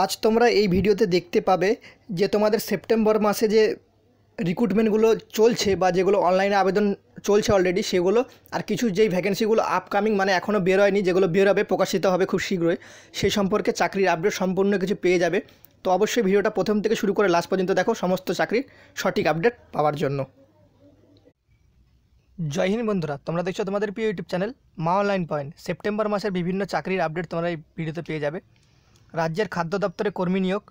আজ তোমরা এই ভিডিওতে দেখতে পাবে যে তোমাদের সেপ্টেম্বর মাসে যে রিক্রুটমেন্টগুলো চলছে বা যেগুলো অনলাইনে আবেদন চলছে অলরেডি সেগুলো, আর কিছু যেই ভ্যাকেন্সিগুলো আপকামিং মানে এখনও বের হয়নি, যেগুলো বের হবে প্রকাশিত হবে খুব শীঘ্রই, সেই সম্পর্কে চাকরির আপডেট সম্পূর্ণ কিছু পেয়ে যাবে। তো অবশ্যই ভিডিওটা প্রথম থেকে শুরু করে লাস্ট পর্যন্ত দেখো সমস্ত চাকরির সঠিক আপডেট পাওয়ার জন্য। জয় হিন্দ বন্ধুরা, তোমরা দেখছো তোমাদের প্রিয় ইউটিউব চ্যানেল মা অনলাইন পয়েন্ট। সেপ্টেম্বর মাসের বিভিন্ন চাকরির আপডেট তোমরা এই ভিডিওতে পেয়ে যাবে। রাজ্যের খাদ্য দপ্তরে কর্মী নিয়োগ,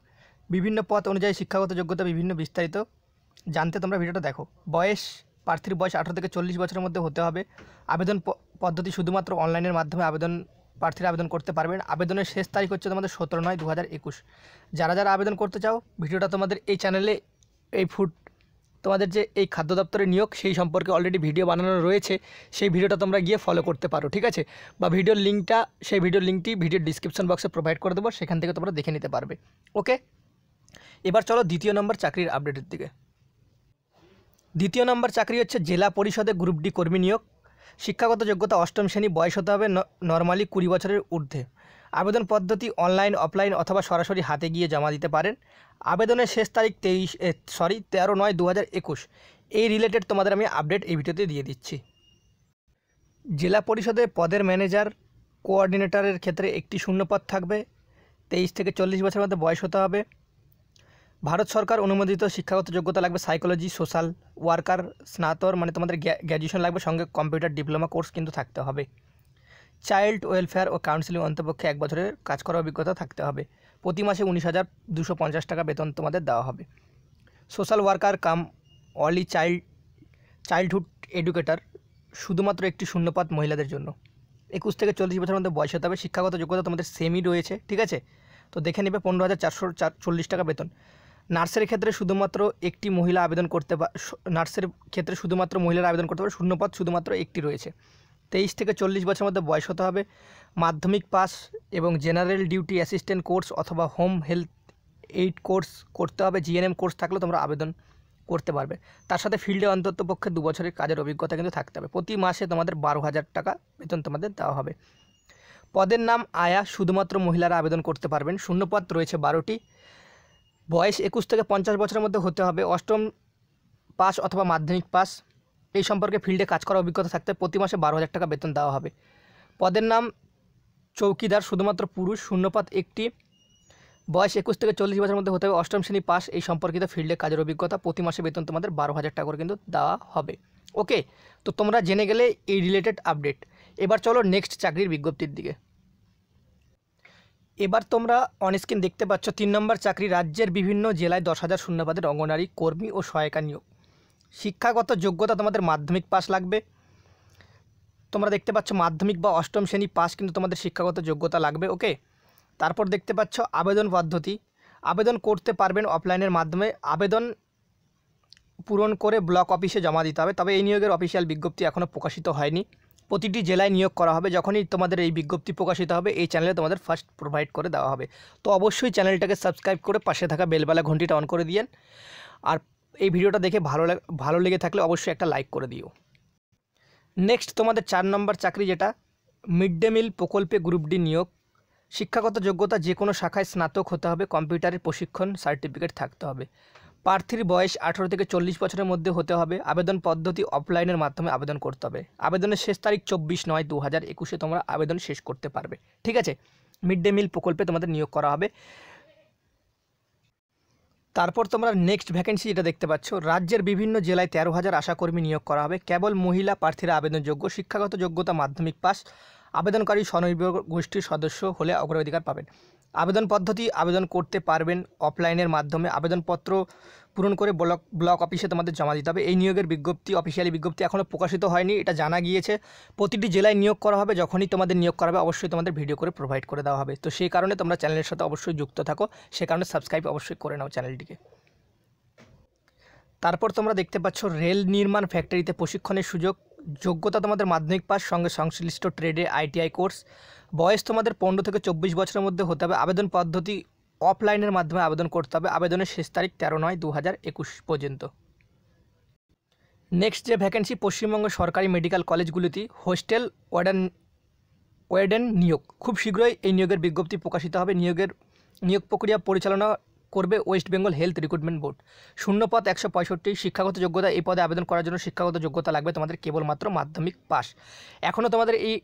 বিভিন্ন পদ অনুযায়ী শিক্ষাগত যোগ্যতা, বিভিন্ন বিস্তারিত জানতে তোমরা ভিডিওটা দেখো। প্রার্থীর বয়স 18 থেকে 40 বছরের মধ্যে হতে হবে। আবেদন পদ্ধতি শুধুমাত্র অনলাইনের মাধ্যমে প্রার্থীরা আবেদন করতে পারবেন। আবেদনের শেষ তারিখ হচ্ছে তোমাদের 17/9/2021। যারা যারা আবেদন করতে চাও, ভিডিওটা তোমাদের এই চ্যানেলে তোমাদের যে এই খাদ্য দপ্তরের নিয়োগ সেই সম্পর্কে অলরেডি ভিডিও বানানো রয়েছে, সেই ভিডিওটা তোমরা গিয়ে ফলো করতে পারো, ঠিক আছে? বা ভিডিওর লিঙ্কটি ভিডিওর ডিসক্রিপশন বক্সে প্রোভাইড করে দেবো, সেখান থেকে তোমরা দেখে নিতে পারবে। ওকে, এবার চলো দ্বিতীয় নম্বর চাকরির আপডেটের দিকে। দ্বিতীয় নম্বর চাকরি হচ্ছে জেলা পরিষদে গ্রুপ ডি কর্মী নিয়োগ। শিক্ষাগত যোগ্যতা অষ্টম শ্রেণী, বয়স হতে হবে নর্মালি 20 বছরের ঊর্ধ্বে। আবেদন পদ্ধতি অনলাইন, অফলাইন অথবা সরাসরি হাতে গিয়ে জমা দিতে পারেন। আবেদনের শেষ তারিখ 13/9/2021। এই রিলেটেড তোমাদের আমি আপডেট এই ভিডিওতে দিয়ে দিচ্ছি। জেলা পরিষদে পদের ম্যানেজার, কোঅর্ডিনেটরের ক্ষেত্রে একটি শূন্যপদ থাকবে। 23 থেকে 40 বছরের মধ্যে বয়স হতে হবে। ভারত সরকার অনুমোদিত শিক্ষাগত যোগ্যতা লাগবে সাইকোলজি, সোশ্যাল ওয়ার্কার, স্নাতক মানে তোমাদের গ্র্যাজুয়েশন লাগবে, সঙ্গে কম্পিউটার ডিপ্লোমা কোর্স কিন্তু থাকতে হবে। চাইল্ড ওয়েলফেয়ার ও কাউন্সিলিং অন্তপক্ষে 1 বছরের কাজ করার অভিজ্ঞতা থাকতে হবে। প্রতি মাসে 19,250 টাকা বেতন তোমাদের দেওয়া হবে। সোশ্যাল ওয়ার্কার কাম অলি চাইল্ডহুড এডুকেটর, শুধুমাত্র একটি শূন্যপদ মহিলাদের জন্য। 21 থেকে 40 বছরের মধ্যে বয়স হতে হবে। শিক্ষাগত যোগ্যতা তোমাদের সেমই রয়েছে, ঠিক আছে? তো দেখে নেবে 15,440 টাকা বেতন। নার্সের ক্ষেত্রে শুধুমাত্র একটি মহিলা আবেদন করতে নার্সের ক্ষেত্রে শুধুমাত্র মহিলারা আবেদন করতে পারে, শূন্যপদ শুধুমাত্র একটি রয়েছে। 23 থেকে 40 বছরের মধ্যে বয়স হতে হবে। মাধ্যমিক পাস এবং জেনারেল ডিউটি অ্যাসিস্ট্যান্ট কোর্স অথবা হোম হেলথ এইড কোর্স করতে হবে। জিএনএম কোর্স থাকলে তোমরা আবেদন করতে পারবে। তার সাথে ফিল্ডে অন্ততপক্ষে 2 বছরের কাজের অভিজ্ঞতা কিন্তু থাকতে হবে। প্রতি মাসে তোমাদের 12,000 টাকা বেতন তোমাদের দেওয়া হবে। পদের নাম আয়া, শুধুমাত্র মহিলারা আবেদন করতে পারবেন। শূন্যপদ রয়েছে 12টি। বয়স 21 থেকে 50 বছরের মধ্যে হতে হবে। অষ্টম পাস অথবা মাধ্যমিক পাস, এই সম্পর্কে ফিল্ডে কাজ করার অভিজ্ঞতা থাকতে প্রতি মাসে 12,000 টাকা বেতন দেওয়া হবে। পদের নাম চৌকিদার, শুধুমাত্র পুরুষ। শূন্যপদ একটি। বয়স 21 থেকে 40 বছরের মধ্যে হতে হবে। অষ্টম শ্রেণী পাস, এই সম্পর্কিত ফিল্ডে কাজের অভিজ্ঞতা। প্রতি মাসে বেতন তোমাদের 12,000 টাকা করে কিন্তু দেওয়া হবে। ওকে, তো তোমরা জেনে গেলে এই রিলেটেড আপডেট। এবার চলো নেক্সট চাকরির বিজ্ঞপ্তির দিকে। এবার তোমরা অনস্ক্রিন দেখতে পাচ্ছ 3 নম্বর চাকরি। রাজ্যের বিভিন্ন জেলায় 10,000 শূন্যপদের অঙ্গনারী কর্মী ও সহায়িকা নিয়োগ। শিক্ষাগত যোগ্যতা তোমাদের মাধ্যমিক পাস লাগবে। তোমরা দেখতে পাচ্ছ মাধ্যমিক বা অষ্টম শ্রেণী পাস কিন্তু তোমাদের শিক্ষাগত যোগ্যতা লাগবে। ওকে, তারপর দেখতে পাচ্ছ আবেদন পদ্ধতি। আবেদন করতে পারবেন অফলাইনের মাধ্যমে। আবেদন পূরণ করে ব্লক অফিসে জমা দিতে হবে। তবে এই নিয়োগের অফিসিয়াল বিজ্ঞপ্তি এখনও প্রকাশিত হয়নি। প্রতিটি জেলায় নিয়োগ করা হবে। যখনই তোমাদের এই বিজ্ঞপ্তি প্রকাশিত হবে, এই চ্যানেলে তোমাদের ফার্স্ট প্রোভাইড করে দেওয়া হবে। তো অবশ্যই চ্যানেলটাকে সাবস্ক্রাইব করে পাশে থাকা বেলবেলা ঘন্টিটা অন করে দিয়েন। আর এই ভিডিওটা দেখে ভালো লেগে থাকলে অবশ্যই একটা লাইক করে দিও। নেক্সট তোমাদের 4 নম্বর চাকরি, যেটা মিড ডে মিল প্রকল্পে গ্রুপ ডি নিয়োগ। শিক্ষাগত যোগ্যতা যে কোনো শাখায় স্নাতক হতে হবে। কম্পিউটারের প্রশিক্ষণ সার্টিফিকেট থাকতে হবে। প্রার্থীর বয়স 18 থেকে 40 বছরের মধ্যে হতে হবে। আবেদন পদ্ধতি অফলাইনের মাধ্যমে আবেদন করতে হবে। আবেদনের শেষ তারিখ 24/9/2021 তোমরা আবেদন শেষ করতে পারবে, ঠিক আছে? মিড ডে মিল প্রকল্পে তোমাদের নিয়োগ করা হবে। তারপর তোমরা নেক্সট ভ্যাকেন্সি যেটা দেখতে পাচ্ছ, রাজ্যের বিভিন্ন জেলায় 13,000 আশাকর্মী নিয়োগ করা হবে। কেবল মহিলা প্রার্থীরা আবেদনযোগ্য। শিক্ষাগত যোগ্যতা মাধ্যমিক পাস। আবেদনকারী স্বনির্ভর গোষ্ঠীর সদস্য হলে অগ্রাধিকার পাবেন। আবেদন পদ্ধতি আবেদন করতে পারবেন অফলাইনের মাধ্যমে। আবেদনপত্র পূরণ করে ব্লক অফিসে তোমাদের জমা দিতে হবে। এই নিয়োগের বিজ্ঞপ্তি, অফিসিয়ালি বিজ্ঞপ্তি এখনও প্রকাশিত হয়নি, এটা জানা গিয়েছে। প্রতিটি জেলায় নিয়োগ করা হবে। যখনই তোমাদের নিয়োগ করা হবে অবশ্যই তোমাদের ভিডিও করে প্রোভাইড করে দেওয়া হবে। তো সেই কারণে তোমরা চ্যানেলের সাথে অবশ্যই যুক্ত থাকো, সে কারণে সাবস্ক্রাইব অবশ্যই করে নাও চ্যানেলটিকে। তারপর তোমরা দেখতে পাচ্ছ রেল নির্মাণ ফ্যাক্টরিতে প্রশিক্ষণের সুযোগ। যোগ্যতা তোমাদের মাধ্যমিক পাস, সঙ্গে সংশ্লিষ্ট ট্রেডে আইটিআই কোর্স। বয়স তোমাদের 15 থেকে 24 বছরের মধ্যে হতে হবে। আবেদন পদ্ধতি অফলাইনের মাধ্যমে আবেদন করতে হবে। আবেদনের শেষ তারিখ 13/9/2021 পর্যন্ত। নেক্সট যে ভ্যাকেন্সি, পশ্চিমবঙ্গ সরকারি মেডিকেল কলেজগুলিতে হোস্টেল ওয়ার্ডেন নিয়োগ। খুব শীঘ্রই এই নিয়োগের বিজ্ঞপ্তি প্রকাশিত হবে। নিয়োগের নিয়োগ প্রক্রিয়া পরিচালনা করবে West Bengal health recruitment board. শূন্য পদ 165। শিক্ষাগত যোগ্যতা, এই পদে আবেদন করার জন্য শিক্ষাগত যোগ্যতা লাগবে তোমাদের কেবলমাত্র মাধ্যমিক পাস। এখনও তোমাদের এই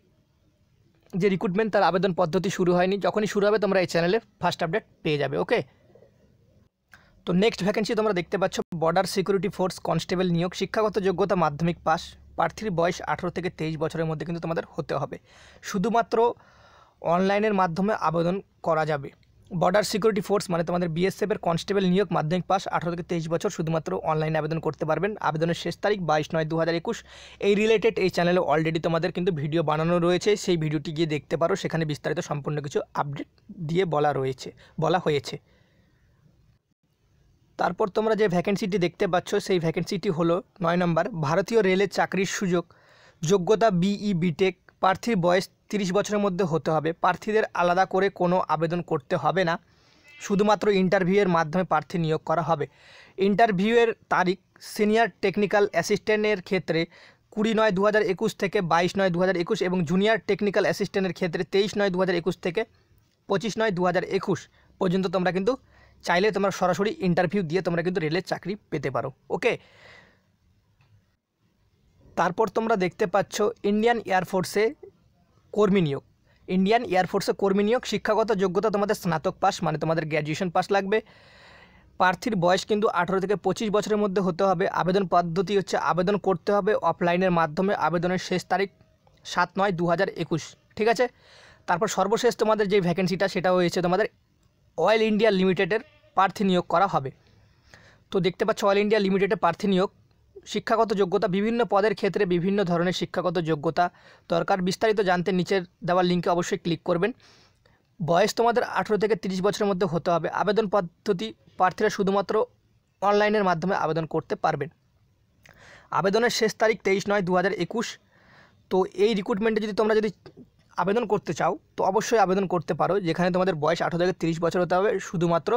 যে রিক্রুটমেন্ট তার আবেদন পদ্ধতি শুরু হয়নি, যখনই শুরু হবে তোমরা এই চ্যানেলে ফার্স্ট আপডেট পেয়ে যাবে। ওকে, তো নেক্সট ভ্যাকেন্সি তোমরা দেখতে পাচ্ছ বর্ডার সিকিউরিটি ফোর্স কনস্টেবল নিয়োগ। শিক্ষাগত যোগ্যতা মাধ্যমিক পাস, প্রার্থীর বয়স 18 থেকে 23 বছরের মধ্যে কিন্তু তোমাদের হতে হবে। শুধুমাত্র অনলাইনের মাধ্যমে আবেদন করা যাবে। বর্ডার সিকিউরিটি ফোর্স মানে তোমাদের বিএসএফ এর কনস্টেবল নিয়োগ, মাধ্যমিক পাস, 18 থেকে 23 বছর, শুধুমাত্র অনলাইনে আবেদন করতে পারবেন। আবেদনের শেষ তারিখ 22/9/2021। এই রিলেটেড এই চ্যানেলে অলরেডি তোমাদের কিন্তু ভিডিও বানানো রয়েছে, সেই ভিডিওটি গিয়ে দেখতে পারো, সেখানে বিস্তারিত সম্পূর্ণ কিছু আপডেট দিয়ে বলা হয়েছে। তারপর তোমরা যে ভ্যাকেন্সিটি দেখতে পাচ্ছ সেই ভ্যাকেন্সিটি হলো 9 নম্বর, ভারতীয় রেলের চাকরির সুযোগ। যোগ্যতা বিই বিটেক, প্রার্থীর বয়স 30 বছরের মধ্যে হতে হবে। প্রার্থীদের আলাদা করে কোনো আবেদন করতে হবে না, শুধুমাত্র ইন্টারভিউয়ের মাধ্যমে প্রার্থী নিয়োগ করা হবে। ইন্টারভিউয়ের তারিখ সিনিয়র টেকনিক্যাল অ্যাসিস্ট্যান্টের ক্ষেত্রে 20/9/2021 থেকে 22/9/2021 এবং জুনিয়র টেকনিক্যাল অ্যাসিস্ট্যান্টের ক্ষেত্রে 23/9/2021 থেকে 25/9/2021 পর্যন্ত তোমরা কিন্তু চাইলে তোমরা সরাসরি ইন্টারভিউ দিয়ে তোমরা কিন্তু রেলের চাকরি পেতে পারো। ওকে, তারপর তোমরা দেখতে পাচ্ছ ইন্ডিয়ান এয়ারফোর্সে কর্মী নিয়োগ। ইন্ডিয়ান এয়ারফোর্সে কর্মী নিয়োগ, শিক্ষাগত যোগ্যতা তোমাদের স্নাতক পাস মানে তোমাদের গ্র্যাজুয়েশন পাস লাগবে। প্রার্থীর বয়স কিন্তু 18 থেকে 25 বছরের মধ্যে হতে হবে। আবেদন পদ্ধতি হচ্ছে আবেদন করতে হবে অফলাইনের মাধ্যমে। আবেদনের শেষ তারিখ 7/9/2021। ঠিক আছে, তারপর সর্বশেষ তোমাদের যে ভ্যাকেন্সিটা সেটা হয়েছে তোমাদের অয়েল ইন্ডিয়া লিমিটেডের প্রার্থী নিয়োগ করা হবে। তো দেখতে পাচ্ছ অয়েল ইন্ডিয়া লিমিটেডের প্রার্থী নিয়োগ। শিক্ষাগত যোগ্যতা, বিভিন্ন পদের ক্ষেত্রে বিভিন্ন ধরনের শিক্ষাগত যোগ্যতা দরকার। বিস্তারিত জানতে নিচের দেওয়ার লিঙ্কে অবশ্যই ক্লিক করবেন। বয়স তোমাদের 18 থেকে 30 বছরের মধ্যে হতে হবে। আবেদন পদ্ধতি প্রার্থীরা শুধুমাত্র অনলাইনের মাধ্যমে আবেদন করতে পারবেন। আবেদনের শেষ তারিখ 23/9/2021। তো এই রিক্রুটমেন্টে তোমরা যদি আবেদন করতে চাও তো অবশ্যই আবেদন করতে পারো, যেখানে তোমাদের বয়স 18 থেকে 30 বছর হতে হবে। শুধুমাত্র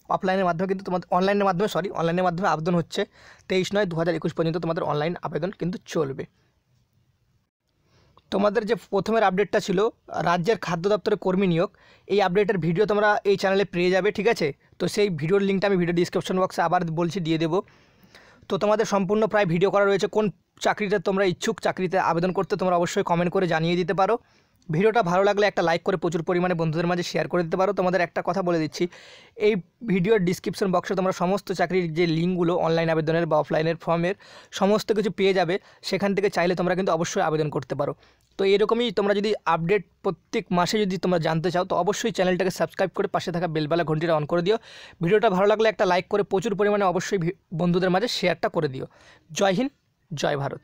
অফলাইনের মাধ্যমে কিন্তু তোমাদের অনলাইনের মাধ্যমে আবেদন হচ্ছে। 23/9/2021 পর্যন্ত তোমাদের অনলাইন আবেদন কিন্তু চলবে। তোমাদের যে প্রথমের আপডেটটা ছিল রাজ্যের খাদ্য দপ্তরে কর্মী নিয়োগ, এই আপডেটের ভিডিও তোমরা এই চ্যানেলে পেয়ে যাবে। ঠিক আছে, তো সেই ভিডিওর লিঙ্কটা আমি ভিডিও ডিসক্রিপশন বক্সে আবার বলছি দিয়ে দেবো। তো তোমাদের সম্পূর্ণ প্রায় ভিডিও করা রয়েছে। কোন চাকরিতে তোমরা ইচ্ছুক, চাকরিতে আবেদন করতে তোমরা অবশ্যই কমেন্ট করে জানিয়ে দিতে পারো। ভিডিওটা ভালো লাগলে একটা লাইক করে প্রচুর পরিমাণে বন্ধুদের মাঝে শেয়ার করে দিতে পারো। তোমাদের একটা কথা বলে দিচ্ছি, এই ভিডিওর ডিসক্রিপশন বক্সে তোমরা সমস্ত চাকরির যে লিঙ্কগুলো অনলাইন আবেদনের বা অফলাইনের ফর্মের সমস্ত কিছু পেয়ে যাবে। সেখান থেকে চাইলে তোমরা কিন্তু অবশ্যই আবেদন করতে পারো। তো এরকমই তোমরা যদি আপডেট প্রত্যেক মাসে যদি তোমরা জানতে চাও তো অবশ্যই চ্যানেলটাকে সাবস্ক্রাইব করে পাশে থাকা বেলবেলা ঘন্টিটা অন করে দিও। ভিডিওটা ভালো লাগলে একটা লাইক করে প্রচুর পরিমাণে অবশ্যই বন্ধুদের মাঝে শেয়ারটা করে দিও। জয় হিন্দ, জয় ভারত।